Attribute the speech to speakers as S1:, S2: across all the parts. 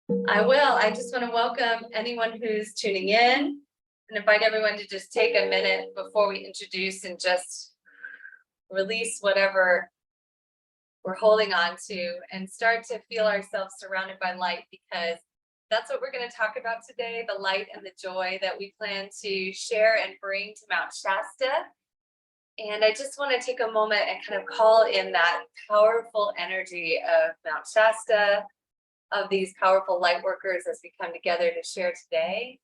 S1: I will. I just want to welcome anyone who's tuning in and invite everyone to just take a minute before we introduce and just release whatever we're holding on to and start to feel ourselves surrounded by light, because that's what we're going to talk about today, the light and the joy that we plan to share and bring to Mount Shasta. And I just want to take a moment and kind of call in that powerful energy of Mount Shasta, of these powerful light workers as we come together to share today.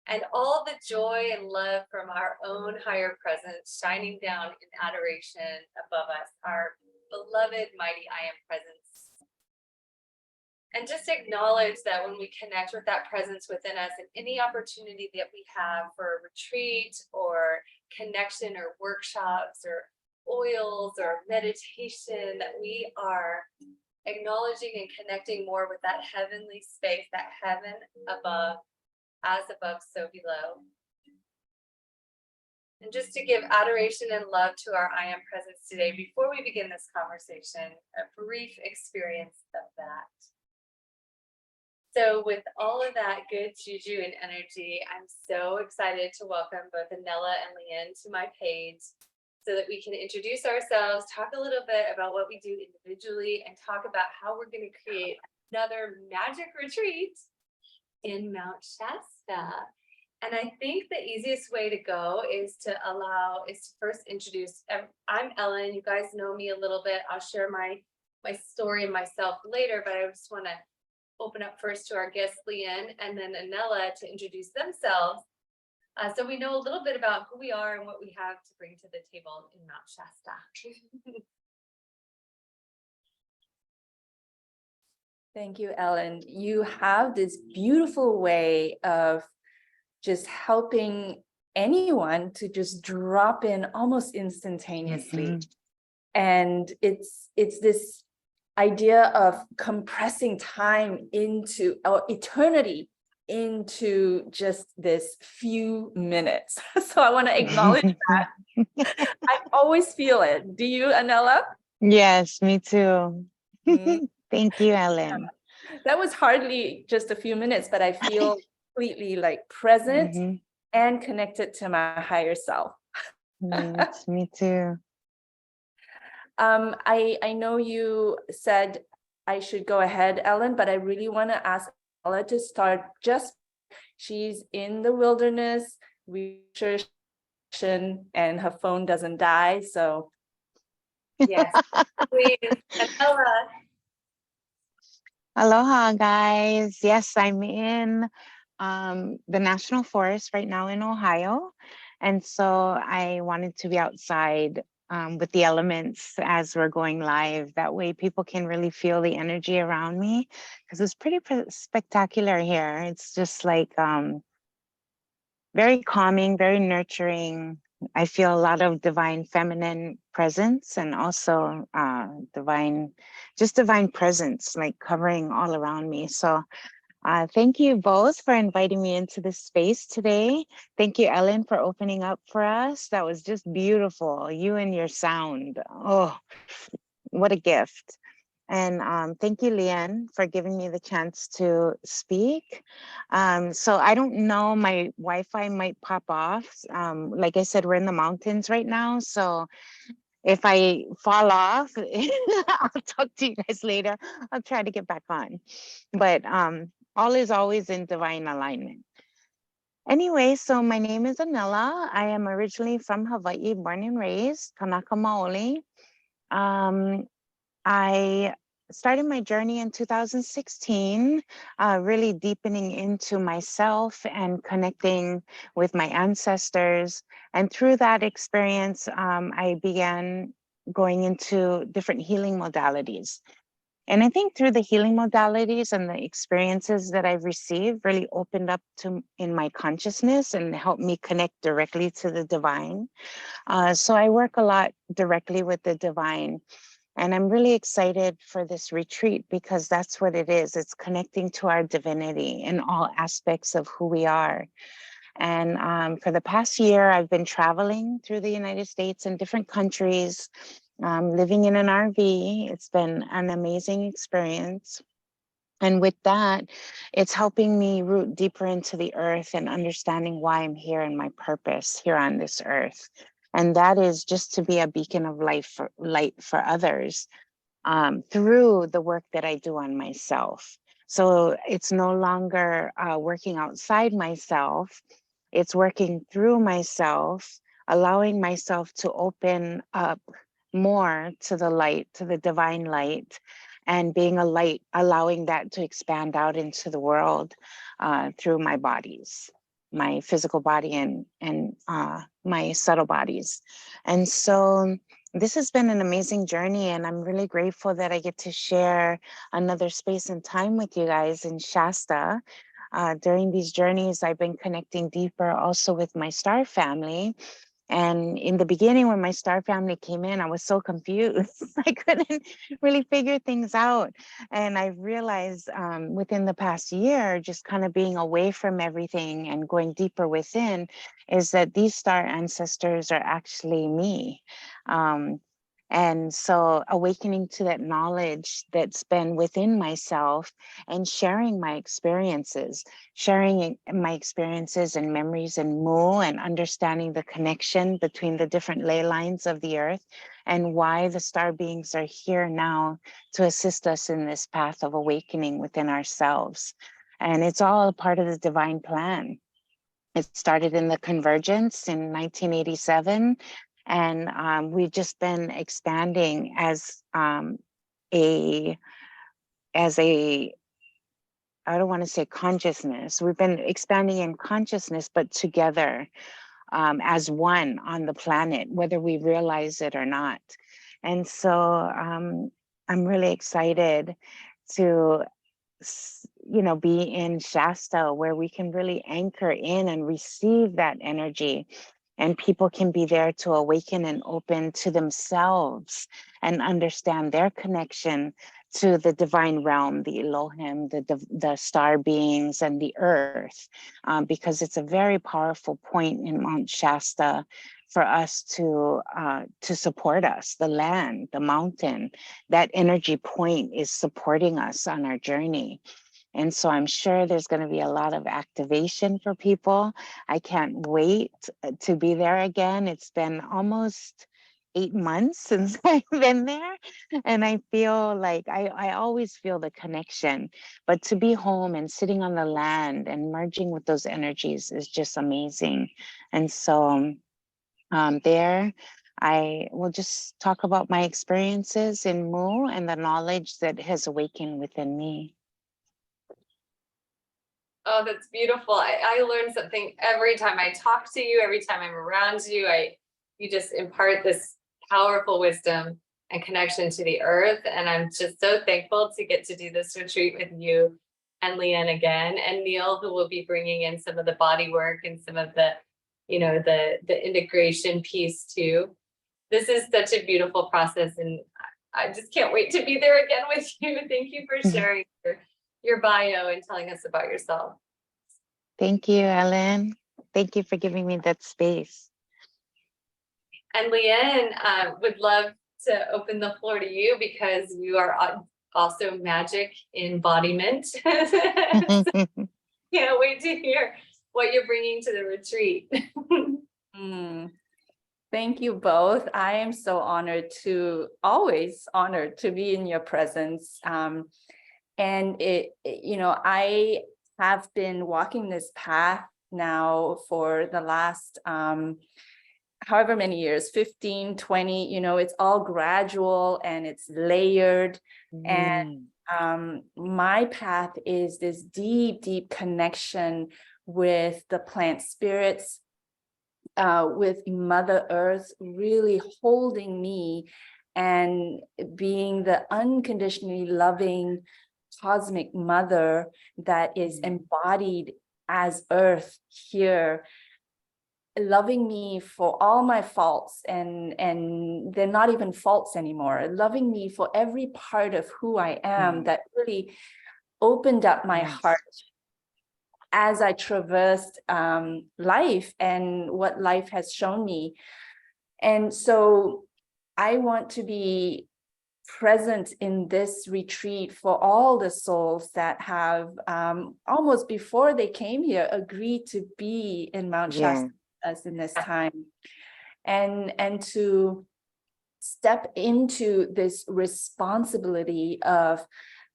S1: And all the joy and love from our own higher presence shining down in adoration above us, our beloved mighty I am presence. And just acknowledge that when we connect with that presence within us, and any opportunity that we have for a retreat or connection or workshops or oils or meditation, that we are acknowledging and connecting more with that heavenly space, that heaven above, as above, so below. And just to give adoration and love to our I am presence today, before we begin this conversation, a brief experience of that. So with all of that good juju and energy, I'm so excited to welcome both Anela and LeeYen to my page so that we can introduce ourselves, talk a little bit about what we do individually, and talk about how we're going to create another magic retreat in Mount Shasta. And I think the easiest way to go is to first introduce. I'm Ellen. You guys know me a little bit. I'll share my story and myself later, but I just want to open up first to our guest LeeYen and then Anela to introduce themselves, so we know a little bit about who we are and what we have to bring to the table in Mount Shasta.
S2: Thank you, Ellen. You have this beautiful way of just helping anyone to just drop in almost instantaneously.
S3: Mhm.
S2: And it's this idea of compressing time into or eternity into just this few minutes. So I want to acknowledge that. I always feel it. Do you, Anela?
S3: Yes, me too.
S2: Mhm.
S3: Thank you, Ellen.
S2: That was hardly just a few minutes, but I feel completely like present
S3: Mhm.
S2: and connected to my higher self.
S3: Yes, me too.
S2: I know you said I should go ahead, Ellen, but I really want to ask Ella to start. She's in the wilderness, research, and her phone doesn't die. So
S1: Yes, please, Anela.
S3: Aloha, guys. Yes, I'm in the National Forest right now in Ohio. And so I wanted to be outside with the elements as we're going live. That way people can really feel the energy around me, because it's pretty spectacular here. It's just like very calming, very nurturing. I feel a lot of divine feminine presence, and also divine presence, like covering all around me. So thank you both for inviting me into this space today. Thank you, Ellen, for opening up for us. That was just beautiful. You and your sound. Oh, what a gift. And thank you, LeeYen, for giving me the chance to speak. So I don't know, my Wi-Fi might pop off. Like I said, we're in the mountains right now. So if I fall off, I'll talk to you guys later. I'll try to get back on. But all is always in divine alignment. Anyway, so my name is Anela. I am originally from Hawaii, born and raised, Kanaka Maoli. I started my journey in 2016, really deepening into myself and connecting with my ancestors. And through that experience, I began going into different healing modalities. And I think through the healing modalities and the experiences that I've received really opened up to in my consciousness and helped me connect directly to the divine. So I work a lot directly with the divine. And I'm really excited for this retreat, because that's what it is. It's connecting to our divinity in all aspects of who we are. And for the past year, I've been traveling through the United States and different countries, living in an RV. It's been an amazing experience. And with that, it's helping me root deeper into the earth and understanding why I'm here and my purpose here on this earth. And that is just to be a beacon of light for others through the work that I do on myself. So it's no longer working outside myself, it's working through myself, allowing myself to open up more to the light, to the divine light, and being a light, allowing that to expand out into the world through my bodies, my physical body and my subtle bodies. And so this has been an amazing journey, and I'm really grateful that I get to share another space and time with you guys in Shasta. During these journeys, I've been connecting deeper also with my star family. And in the beginning, when my star family came in, I was so confused. I couldn't really figure things out. And I realized within the past year, just kind of being away from everything and going deeper within, is that these star ancestors are actually me. And so awakening to that knowledge that's been within myself and sharing my experiences and memories and Mu, and understanding the connection between the different ley lines of the earth and why the star beings are here now to assist us in this path of awakening within ourselves. And it's all a part of the divine plan. It started in the convergence in 1987. And we've just been expanding as a I don't want to say consciousness. We've been expanding in consciousness, but together as one on the planet, whether we realize it or not. And so I'm really excited to be in Shasta, where we can really anchor in and receive that energy, and people can be there to awaken and open to themselves and understand their connection to the divine realm, the Elohim, the star beings, and the earth, because it's a very powerful point in Mount Shasta for us to support us. The land, the mountain, that energy point is supporting us on our journey. And so I'm sure there's going to be a lot of activation for people. I can't wait to be there again. It's been almost 8 months since I've been there. And I feel like I always feel the connection. But to be home and sitting on the land and merging with those energies is just amazing. And so there, I will just talk about my experiences in Mu and the knowledge that has awakened within me.
S1: Oh, that's beautiful. I learn something every time I talk to you, every time I'm around you. You just impart this powerful wisdom and connection to the earth. And I'm just so thankful to get to do this retreat with you and LeeYen again, and Neil, who will be bringing in some of the body work and some of the, the integration piece too. This is such a beautiful process, and I just can't wait to be there again with you. Thank you for sharing your bio and telling us about yourself.
S3: Thank you, Ellen. Thank you for giving me that space.
S1: And LeeYen, would love to open the floor to you, because you are also magic embodiment. So can't wait to hear what you're bringing to the retreat.
S2: Thank you both. I am so always honored to be in your presence. And I have been walking this path now for the last however many years, 15, 20, it's all gradual and it's layered. And my path is this deep, deep connection with the plant spirits, with Mother Earth really holding me and being the unconditionally loving cosmic mother that is embodied as Earth here, loving me for all my faults, and they're not even faults anymore, loving me for every part of who I am, that really opened up my heart as I traversed life and what life has shown me. And so I want to be present in this retreat for all the souls that have almost before they came here agreed to be in Mount Shasta as in this time, and to step into this responsibility of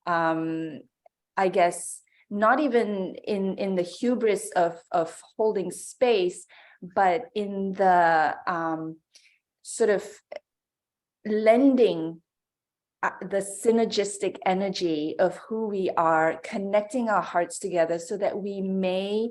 S2: I guess not even in the hubris of holding space, but in the sort of lending the synergistic energy of who we are, connecting our hearts together so that we may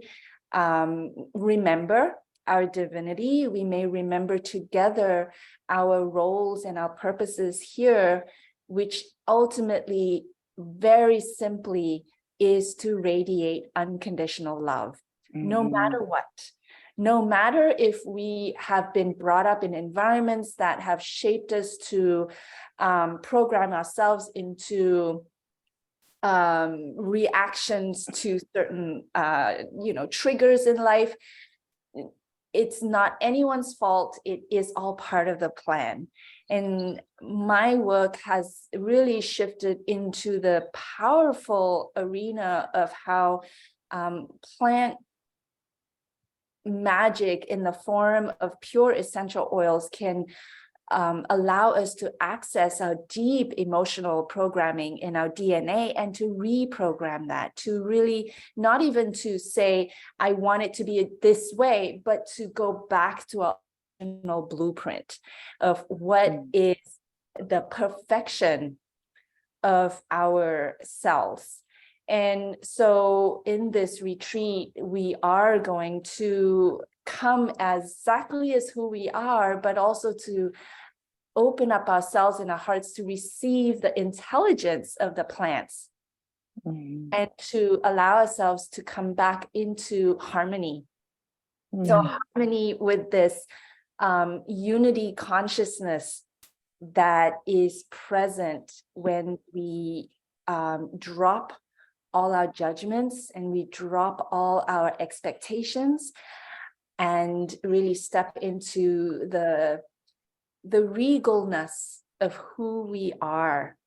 S2: remember our divinity, we may remember together our roles and our purposes here, which ultimately, very simply, is to radiate unconditional love, no matter what. No matter if we have been brought up in environments that have shaped us to program ourselves into reactions to certain triggers in life. It's not anyone's fault. It is all part of the plan. And my work has really shifted into the powerful arena of how plant magic in the form of pure essential oils can allow us to access our deep emotional programming in our DNA and to reprogram that, to really not even to say, I want it to be this way, but to go back to our original blueprint of what is the perfection of our selves. And so in this retreat, we are going to come as exactly as who we are, but also to open up ourselves and our hearts to receive the intelligence of the plants and to allow ourselves to come back into harmony. So harmony with this unity consciousness that is present when we drop all our judgments and we drop all our expectations and really step into the regalness of who we are.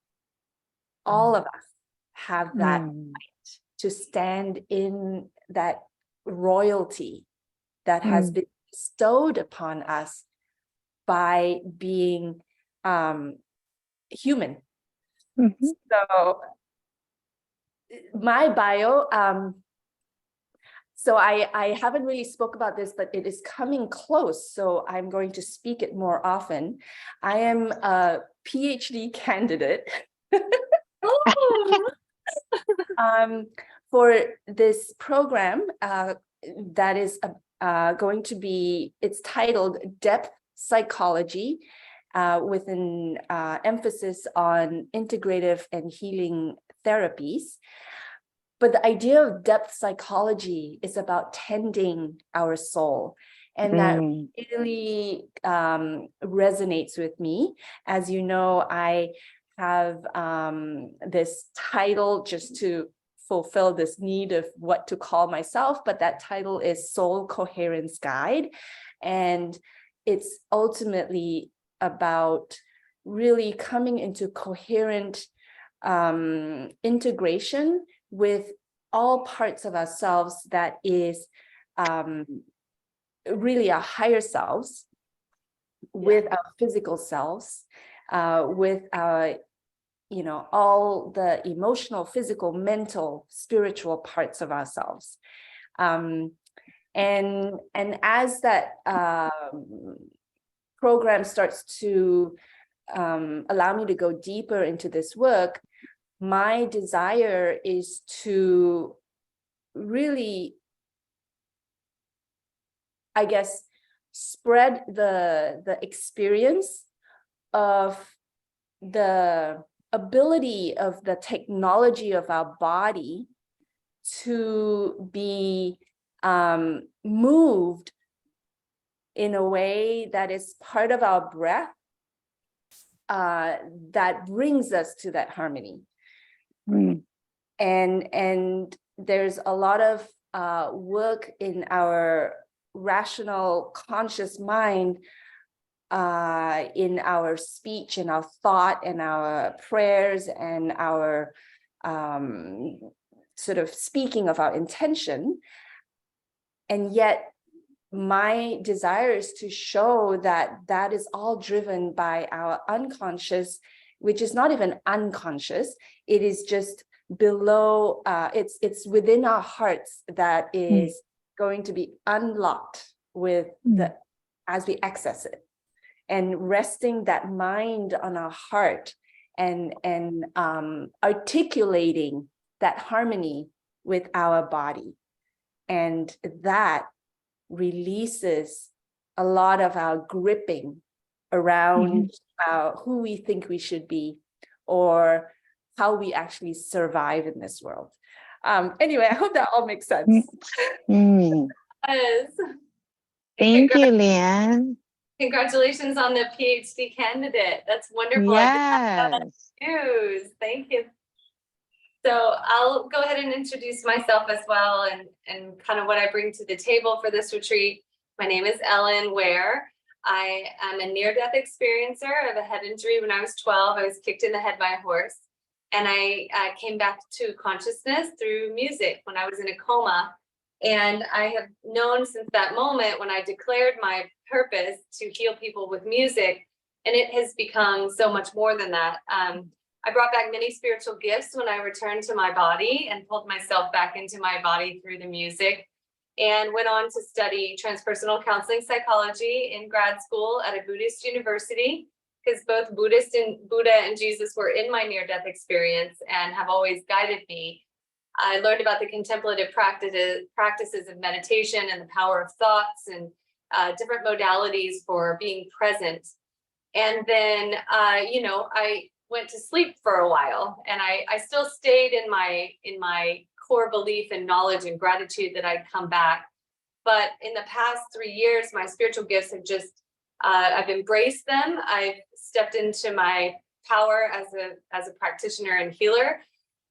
S2: All of us have that right to stand in that royalty that has been bestowed upon us by being human. So my bio, so I haven't really spoke about this, but it is coming close. So I'm going to speak it more often. I am a PhD candidate for this program that is going to be, it's titled Depth Psychology with an emphasis on integrative and healing therapies. But the idea of depth psychology is about tending our soul. And that really resonates with me. As you know, I have this title just to fulfill this need of what to call myself, but that title is Soul Coherence Guide. And it's ultimately about really coming into coherent integration with all parts of ourselves that is really our higher selves, with our physical selves, with our, all the emotional, physical, mental, spiritual parts of ourselves. And as that program starts to allow me to go deeper into this work, my desire is to really, I guess, spread the experience of the ability of the technology of our body to be moved in a way that is part of our breath that brings us to that harmony. And there's a lot of work in our rational conscious mind in our speech and our thought and our prayers and our sort of speaking of our intention. And yet my desire is to show that that is all driven by our unconscious, which is not even unconscious. It is just below, it's within our hearts that is going to be unlocked with the, as we access it. And resting that mind on our heart and articulating that harmony with our body. And that releases a lot of our gripping around who we think we should be or how we actually survive in this world. Anyway, I hope that all makes sense.
S1: Yes.
S3: Thank you, LeeYen.
S1: Congratulations on the PhD candidate. That's wonderful.
S3: Yes.
S1: News. Thank you. So I'll go ahead and introduce myself as well and kind of what I bring to the table for this retreat. My name is Weir. I am a near-death experiencer of a head injury. When I was 12, I was kicked in the head by a horse. And I came back to consciousness through music when I was in a coma. And I have known since that moment when I declared my purpose to heal people with music, and it has become so much more than that. I brought back many spiritual gifts when I returned to my body and pulled myself back into my body through the music, and went on to study transpersonal counseling psychology in grad school at a Buddhist university, because both Buddha and Jesus were in my near-death experience and have always guided me. I learned about the contemplative practices of meditation and the power of thoughts and different modalities for being present. And then, I went to sleep for a while, and I still stayed in my core belief and knowledge and gratitude that I'd come back. But in the past 3 years, my spiritual gifts have just, I've embraced them. I've stepped into my power as a practitioner and healer.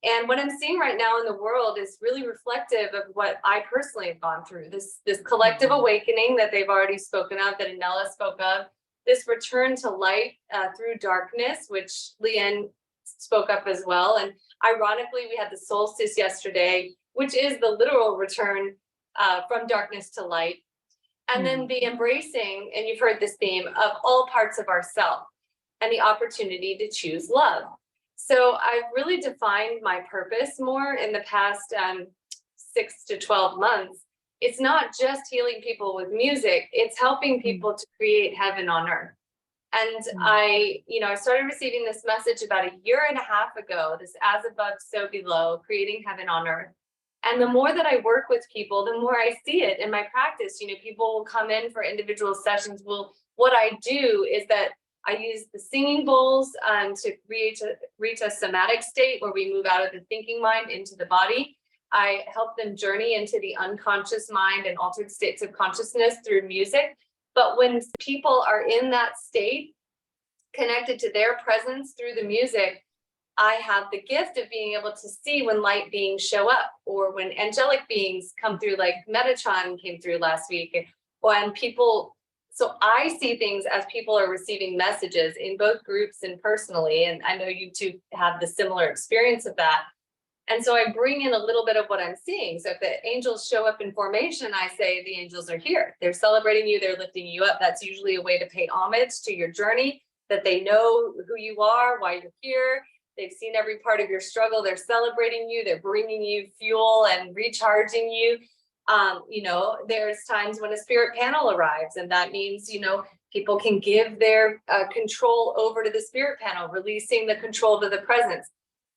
S1: And what I'm seeing right now in the world is really reflective of what I personally have gone through. This collective awakening that they've already spoken of, that Anela spoke of, this return to light through darkness, which LeeYen spoke up as well. And ironically, we had the solstice yesterday, which is the literal return from darkness to light. And then the embracing, and you've heard this theme, of all parts of ourself and the opportunity to choose love. So I've really defined my purpose more in the past 6 to 12 months. It's not just healing people with music, it's helping people to create heaven on earth. And I started receiving this message about 1.5 years ago, this as above, so below, creating heaven on earth. And the more that I work with people, the more I see it in my practice. People will come in for individual sessions. Well, what I do is that I use the singing bowls to reach a somatic state where we move out of the thinking mind into the body. I help them journey into the unconscious mind and altered states of consciousness through music. But when people are in that state, connected to their presence through the music, I have the gift of being able to see when light beings show up, or when angelic beings come through, like Metatron came through last week, when people. So I see things as people are receiving messages in both groups and personally, and I know you two have the similar experience of that. And so I bring in a little bit of what I'm seeing. So if the angels show up in formation, I say the angels are here. They're celebrating you, they're lifting you up. That's usually a way to pay homage to your journey, that they know who you are, why you're here. They've seen every part of your struggle. They're celebrating you, they're bringing you fuel and recharging you. There's times when a spirit panel arrives, and that means, people can give their control over to the spirit panel, releasing the control to the presence.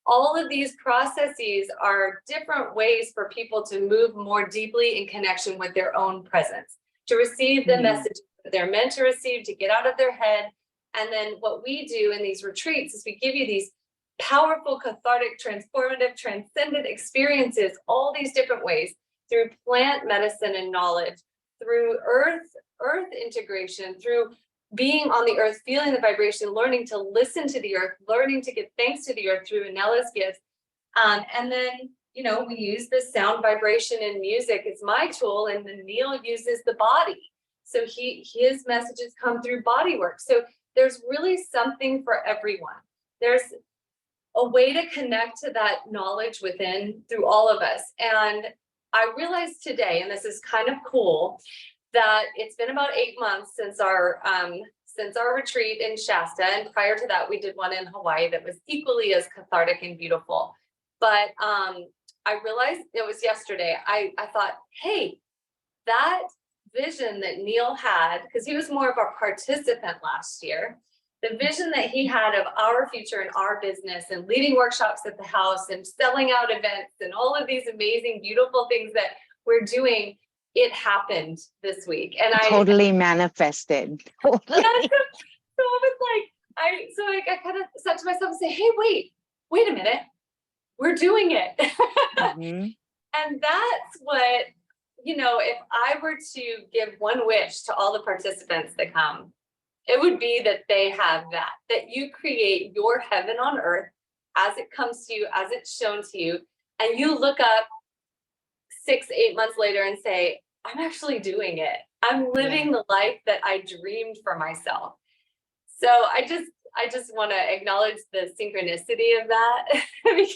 S1: All of these processes are different ways for people to move more deeply in connection with their own presence, to receive the message that they're meant to receive, to get out of their head. And then what we do in these retreats is we give you these powerful, cathartic, transformative, transcendent experiences, all these different ways, through plant medicine and knowledge, through earth integration, through being on the earth, feeling the vibration, learning to listen to the earth, learning to give thanks to the earth through Anela's gifts. And then, we use the sound vibration and music as my tool, and then Neil uses the body. So his messages come through body work. So there's really something for everyone. There's a way to connect to that knowledge within through all of us. And I realized today, and this is kind of cool, that it's been about 8 months since our retreat in Shasta. And prior to that, we did one in Hawaii that was equally as cathartic and beautiful. But I realized it was yesterday. I thought, hey, that vision that Neil had, because he was more of a participant last year, the vision that he had of our future and our business and leading workshops at the house and selling out events and all of these amazing, beautiful things that we're doing, it happened this week. And I
S3: totally manifested.
S1: yeah, so I was like, I kind of said to myself and say, hey, wait a minute, we're doing it.
S3: Mhm.
S1: And that's what, if I were to give one wish to all the participants that come, it would be that they have that you create your heaven on earth as it comes to you, as it's shown to you. And you look up 6-8 months later and say, I'm actually doing it. I'm living the life that I dreamed for myself. So I just want to acknowledge the synchronicity of that because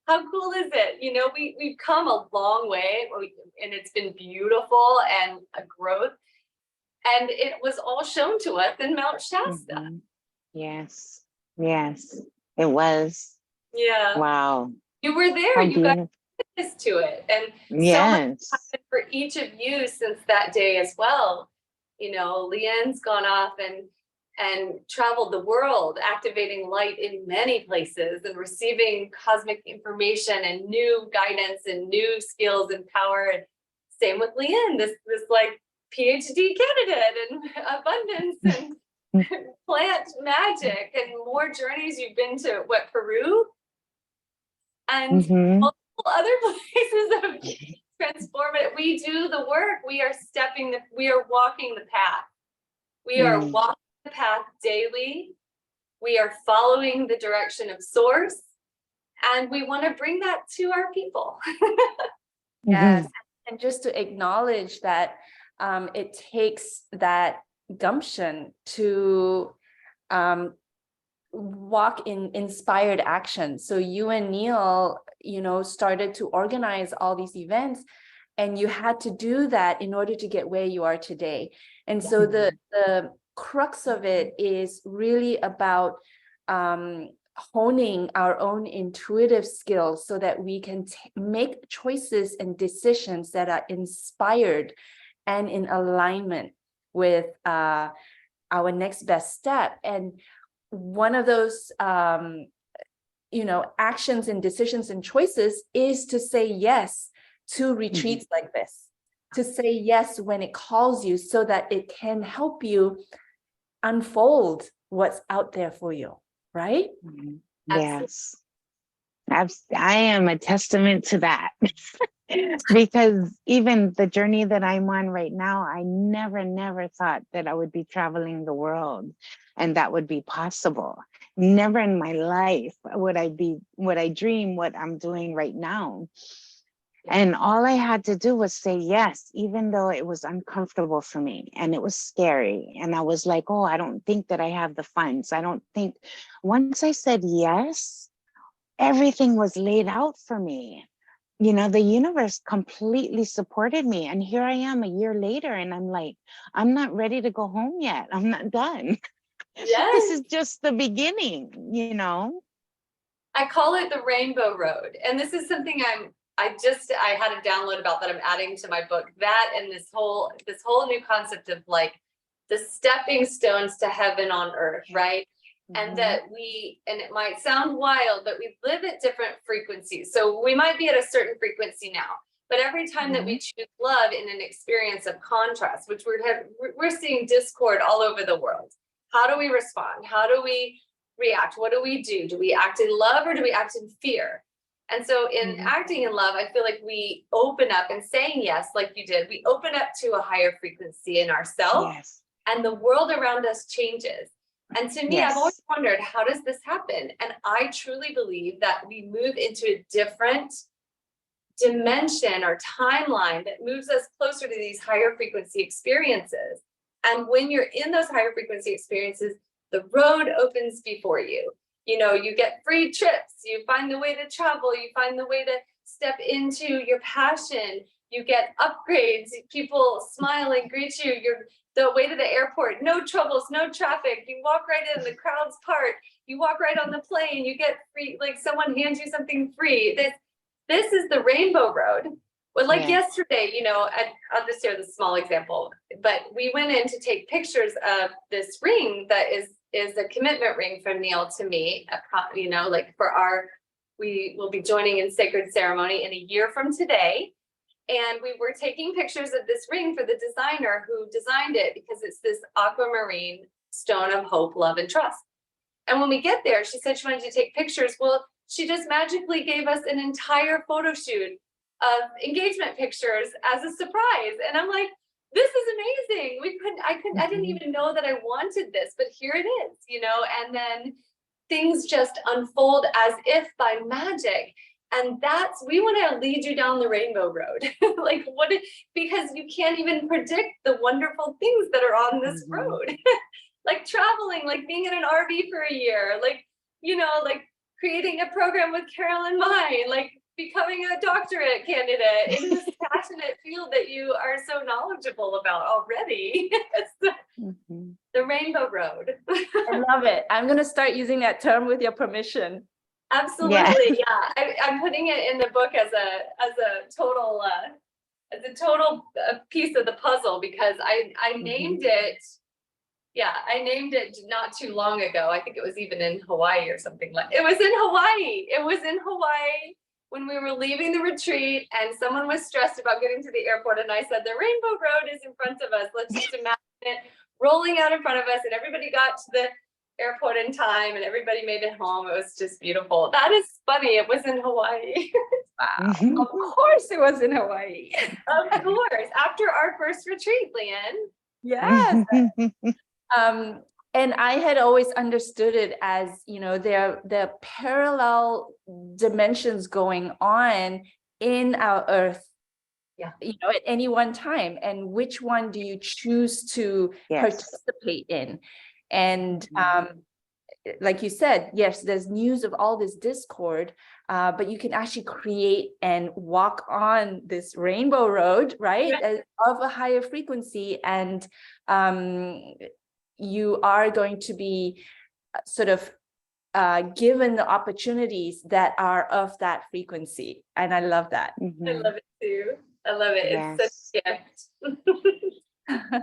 S1: how cool is it? We've come a long way and it's been beautiful and a growth. And it was all shown to us in Mount Shasta.
S3: Mhm. Yes. Yes, it was.
S1: Yeah.
S3: Wow.
S1: You were there.
S3: How
S1: You got
S3: beautiful.
S1: witness to it. And so much
S3: Yes.
S1: happened for each of you since that day as well. LeeYen's gone off and traveled the world, activating light in many places and receiving cosmic information and new guidance and new skills and power. And same with LeeYen, this like PhD candidate and abundance and plant magic and more journeys. You've been to Peru and
S3: Mhm.
S1: multiple other places of transformative. We do the work. We are walking the path. We are walking the path daily. We are following the direction of source. And we want to bring that to our people.
S2: Yes, and just to acknowledge that it takes that gumption to walk in inspired action. So you and Neil, started to organize all these events, and you had to do that in order to get where you are today. And so the crux of it is really about honing our own intuitive skills so that we can make choices and decisions that are inspired and in alignment with our next best step. And one of those actions and decisions and choices is to say yes to retreats like this, to say yes when it calls you so that it can help you unfold what's out there for you, right?
S3: Yes. I am a testament to that. Because even the journey that I'm on right now, I never thought that I would be traveling the world and that would be possible. Never in my life would I dream what I'm doing right now. And all I had to do was say yes, even though it was uncomfortable for me and it was scary. And I was like, oh, I don't think that I have the funds. Once I said yes, everything was laid out for me. The universe completely supported me. And here I am a year later, and I'm like, I'm not ready to go home yet. I'm not done.
S1: Yes.
S3: This is just the beginning,
S1: I call it the rainbow road. And this is something I had a download about that I'm adding to my book, that and this whole new concept of like the stepping stones to heaven on earth, right? And that and it might sound wild, but we live at different frequencies. So we might be at a certain frequency now, but every time that we choose love in an experience of contrast, which we're seeing discord all over the world. How do we respond? How do we react? What do we do? Do we act in love or do we act in fear? And so in acting in love, I feel like we open up and saying yes, like you did, we open up to a higher frequency in ourselves, and the world around us changes. And to me, I've always wondered, how does this happen? And I truly believe that we move into a different dimension or timeline that moves us closer to these higher frequency experiences. And when you're in those higher frequency experiences, the road opens before you. You know, you get free trips, you find the way to travel, you find the way to step into your passion, you get upgrades, people smile and greet you, you're the way to the airport, no troubles, no traffic, you walk right in, the crowds part, you walk right on the plane, you get free, like someone hands you something free. This is the rainbow road. Well, like yesterday, you know, I'll just share this small example, but we went in to take pictures of this ring that is a commitment ring from Neil to me, you know, like we will be joining in sacred ceremony in a year from today. And we were taking pictures of this ring for the designer who designed it, because it's this aquamarine stone of hope, love, and trust. And when we get there, she said she wanted to take pictures. Well, she just magically gave us an entire photo shoot of engagement pictures as a surprise. And I'm like, this is amazing. I didn't even know that I wanted this, but here it is, you know, and then things just unfold as if by magic. And we want to lead you down the rainbow road. Like because you can't even predict the wonderful things that are on this road. Like traveling, like being in an RV for a year, like, you know, like creating a program with Carolyn Mine, like becoming a doctorate candidate in this passionate field that you are so knowledgeable about already. It's the rainbow road.
S2: I love it. I'm going to start using that term with your permission.
S1: Absolutely, yeah. I'm putting it in the book as a total piece of the puzzle, because I named it. Yeah, I named it not too long ago. I think it was even in Hawaii or something like. It was in Hawaii. It was in Hawaii when we were leaving the retreat, and someone was stressed about getting to the airport, and I said, the rainbow road is in front of us. Let's just imagine it rolling out in front of us, and everybody got to the airport in time, and everybody made it home. It was just beautiful. That is funny. It was in Hawaii.
S2: Wow. Of course it was in Hawaii.
S1: Of course. After our first retreat, LeeYen.
S2: Yes. And I had always understood it as, you know, there are parallel dimensions going on in our earth, you know, at any one time. And which one do you choose to participate in? And like you said, yes, there's news of all this discord, but you can actually create and walk on this rainbow road, right, of a higher frequency. And you are going to be sort of given the opportunities that are of that frequency. And I love that.
S1: I love it too. I love it. It's such a gift.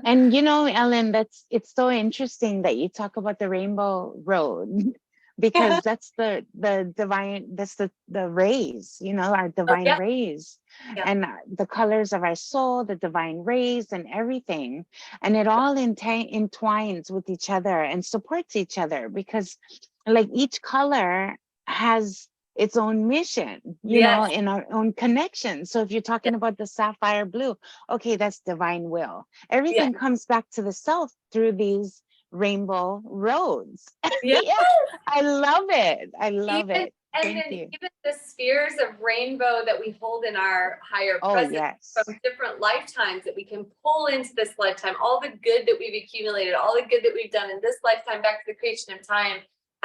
S3: And you know, Ellen, it's so interesting that you talk about the rainbow road, because that's the divine, that's the rays, you know, our divine rays, and the colors of our soul, the divine rays and everything. And it all entwines with each other and supports each other, because like each color has its own mission, you know, in our own connection. So if you're talking about the sapphire blue, okay, that's divine will. Everything comes back to the self through these rainbow roads. I love it. I love it.
S1: And then even the spheres of rainbow that we hold in our higher presence from different lifetimes that we can pull into this lifetime, all the good that we've accumulated, all the good that we've done in this lifetime back to the creation of time.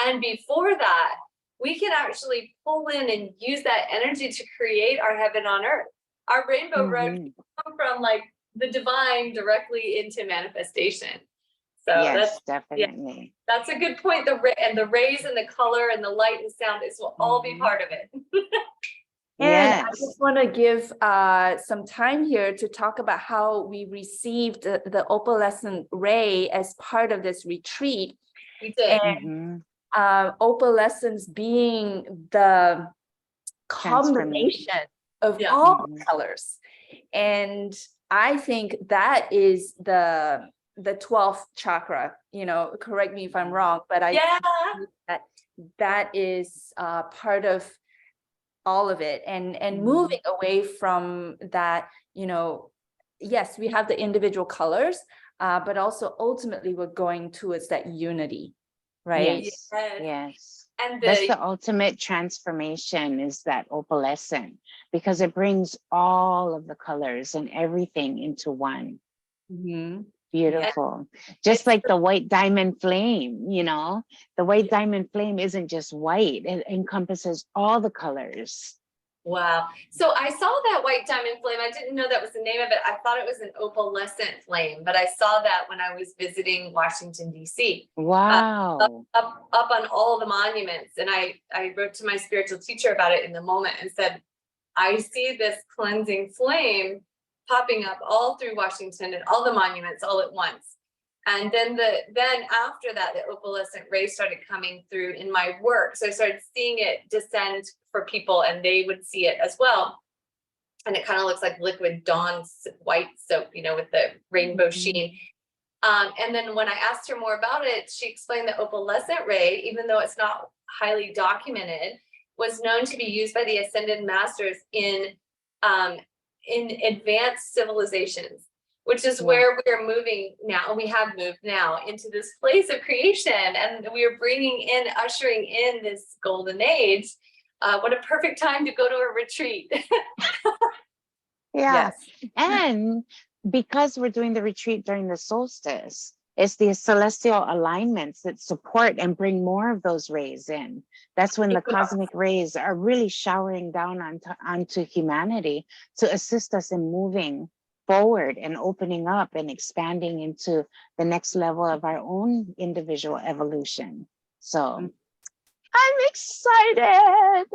S1: And before that, we can actually pull in and use that energy to create our heaven on earth. Our rainbow road can come from like the divine directly into manifestation. So that's
S3: definitely.
S1: That's a good point. And the rays and the color and the light and sound, this will all be part of it.
S2: And I just want to give some time here to talk about how we received the opalescent ray as part of this retreat.
S1: We did.
S2: And opalescence being the combination of all colors. And I think that is the 12th chakra, you know, correct me if I'm wrong, but I think that is part of all of it, and moving away from that, you know, yes, we have the individual colors, but also ultimately we're going towards that unity, right?
S3: Yes.
S1: And
S3: That's
S1: the
S3: the ultimate transformation, is that opalescent, because it brings all of the colors and everything into one.
S2: Mhm.
S3: Beautiful. Just
S1: it's
S3: like the white diamond flame, you know, the white diamond flame isn't just white, it encompasses all the colors.
S1: wow. So I saw that white diamond flame. I didn't know that was the name of it. I thought it was an opalescent flame, but I saw that when I was visiting Washington, D.C.
S3: Wow.
S1: Up on all the monuments. And I wrote to my spiritual teacher about it in the moment and said, I see this cleansing flame popping up all through Washington and all the monuments all at once. And then after that, the opalescent rays started coming through in my work. So I started seeing it descend for people, and they would see it as well. And it kind of looks like liquid Dawn white soap, you know, with the rainbow sheen. And then when I asked her more about it, she explained that opalescent ray, even though it's not highly documented, was known to be used by the ascended masters in advanced civilizations, which is where we're moving now. We have moved now into this place of creation, and we are ushering in this golden age. What a perfect time to go to a retreat.
S3: Yeah.
S2: Yes.
S3: And because we're doing the retreat during the solstice, it's the celestial alignments that support and bring more of those rays in. That's when the cosmic rays are really showering down onto humanity to assist us in moving forward and opening up and expanding into the next level of our own individual evolution. So I'm excited.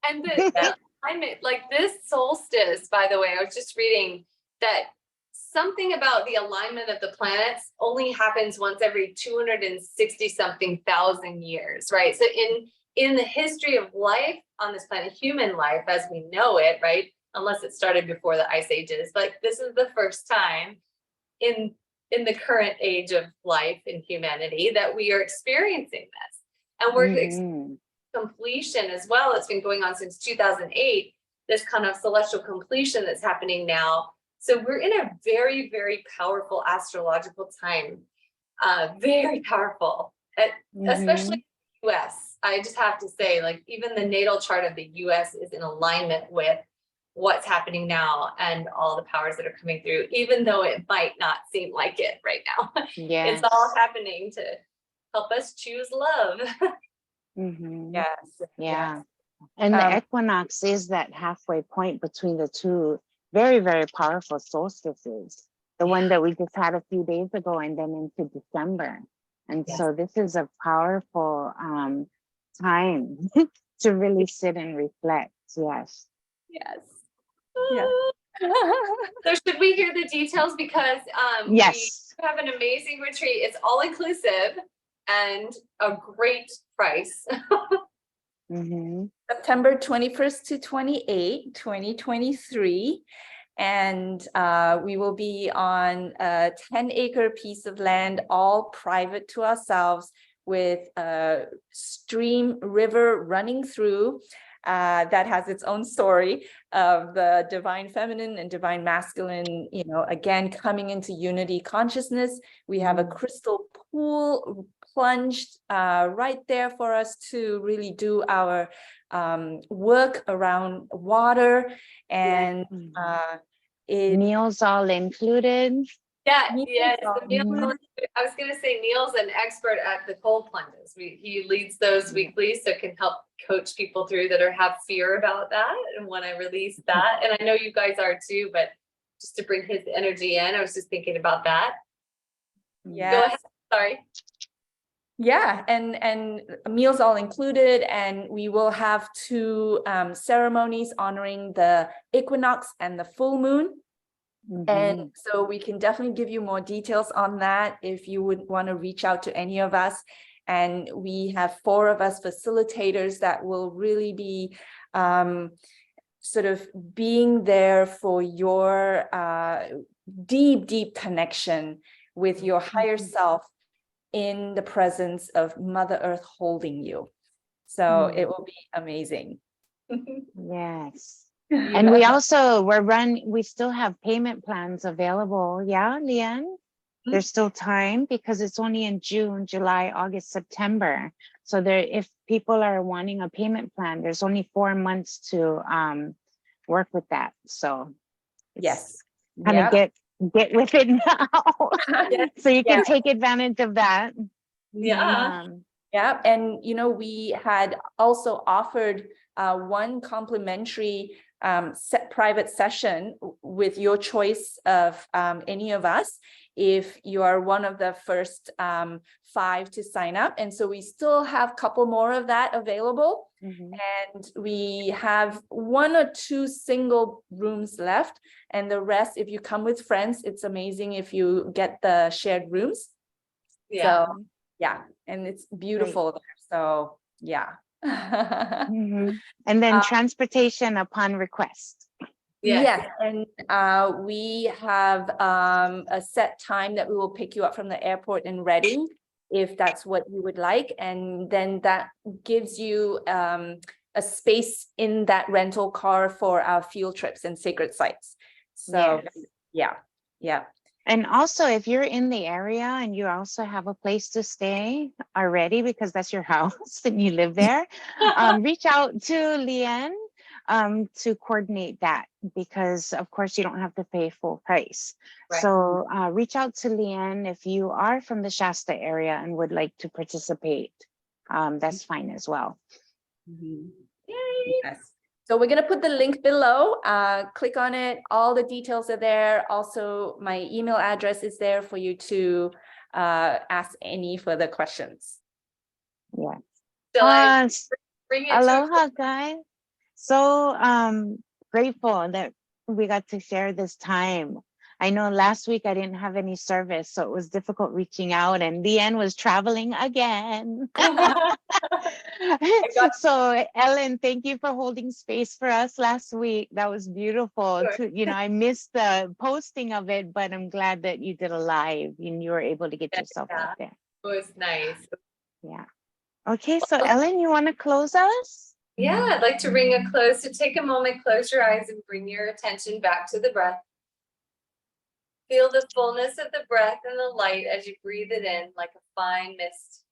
S1: And the climate, like this solstice, by the way, I was just reading that something about the alignment of the planets only happens once every 260 something thousand years, right? So in the history of life on this planet, human life as we know it, right? Unless it started before the ice ages, like this is the first time in the current age of life in humanity that we are experiencing this. And we're completion as well. It's been going on since 2008, this kind of celestial completion that's happening now. So we're in a very, very powerful astrological time, very powerful, especially the US. I just have to say, like, even the natal chart of the US is in alignment with what's happening now and all the powers that are coming through, even though it might not seem like it right now.
S3: Yes.
S1: It's all happening to help us choose love.
S2: Yes.
S3: Yeah.
S2: Yes.
S3: And the equinox is that halfway point between the two very, very powerful solstices. The one that we just had a few days ago and then into December. And so this is a powerful time to really sit and reflect. Yes.
S1: Yes.
S2: Yeah.
S1: So should we hear the details? Because
S3: Yes.
S1: we have an amazing retreat. It's all inclusive and a great price.
S2: September 21st to 28, 2023. And we will be on a 10-acre piece of land, all private to ourselves, with a stream river running through that has its own story of the divine feminine and divine masculine, you know, again, coming into unity consciousness. We have a crystal pool plunged right there for us to really do our work around water, and
S3: meals all included.
S1: Yeah, yes. I was going to say Neil's an expert at the cold plunges. He leads those weekly, so can help coach people through that have fear about that and want to release that. And I know you guys are too, but just to bring his energy in, I was just thinking about that.
S2: Yeah.
S1: Go ahead. Sorry.
S2: Yeah, and meals all included, and we will have two ceremonies honoring the equinox and the full moon. And so we can definitely give you more details on that if you would want to reach out to any of us. And we have 4 of us facilitators that will really be sort of being there for your deep connection with your higher self in the presence of Mother Earth holding you. So it will be amazing.
S3: Yes. And we still have payment plans available. Yeah, LeeYen? There's still time because it's only in June, July, August, September. So there, if people are wanting a payment plan, there's only 4 months to work with that. So
S2: Yes.
S3: kind of
S2: Yeah.
S3: get with it now.
S2: Yes.
S3: So you can
S2: Yeah.
S3: take advantage of that.
S1: Yeah.
S2: Yeah, and we had also offered one complimentary private session with your choice of any of us if you are one of the first 5 to sign up. And so we still have a couple more of that available. And we have 1 or 2 single rooms left, and the rest, if you come with friends, it's amazing if you get the shared rooms.
S1: Yeah.
S2: So, yeah, and it's beautiful there. So yeah.
S3: And then transportation upon request.
S2: Yes, and we have a set time that we will pick you up from the airport in Reading, if that's what you would like, and then that gives you a space in that rental car for our field trips and sacred sites. So yeah.
S3: And also, if you're in the area and you also have a place to stay already, because that's your house and you live there, reach out to LeeYen to coordinate that, because of course you don't have to pay full price.
S1: Right.
S3: So reach out to LeeYen if you are from the Shasta area and would like to participate. That's fine as well.
S2: Yes. So we're going to put the link below, click on it. All the details are there. Also, my email address is there for you to ask any further questions.
S3: Yeah.
S1: So bring it
S3: Aloha, guys. So grateful that we got to share this time. I know last week I didn't have any service, so it was difficult reaching out, and LeeYen was traveling again. So Ellen, thank you for holding space for us last week. That was beautiful. I missed the posting of it, but I'm glad that you did a live and you were able to get yourself out there.
S1: It was nice.
S3: Yeah. Okay, so Ellen, you want to close us?
S1: Yeah, I'd like to bring a close. So take a moment, close your eyes, and bring your attention back to the breath. Feel the fullness of the breath and the light as you breathe it in like a fine mist.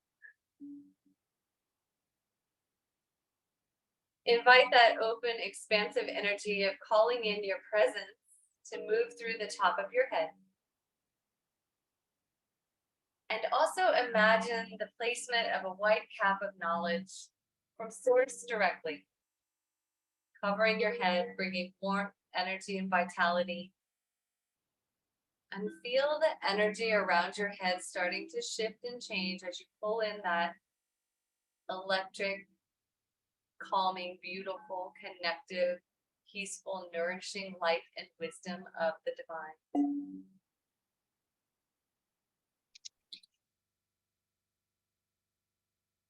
S1: Invite that open, expansive energy of calling in your presence to move through the top of your head. And also imagine the placement of a white cap of knowledge from source directly, covering your head, bringing warmth, energy, and vitality. And feel the energy around your head starting to shift and change as you pull in that electric, calming, beautiful, connective, peaceful, nourishing light and wisdom of the divine.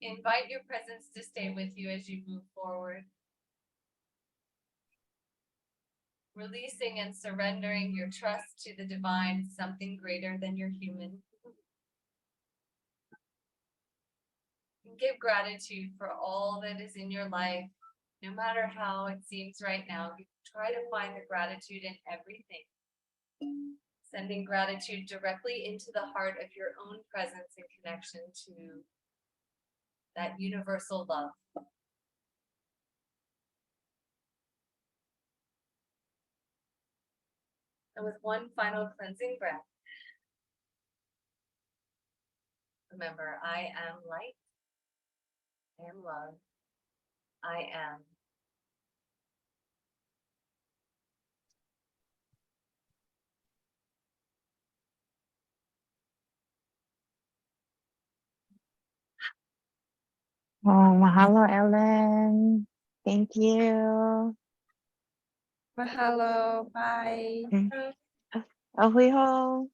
S1: Invite your presence to stay with you as you move forward. Releasing and surrendering your trust to the divine, something greater than your human. Give gratitude for all that is in your life, no matter how it seems right now. You try to find the gratitude in everything. Sending gratitude directly into the heart of your own presence and connection to that universal love. And with one final cleansing breath, remember, I am light, I am love, I am.
S3: Oh, mahalo, Ellen. Thank you.
S2: Mahalo. Bye.
S3: Ahui ho.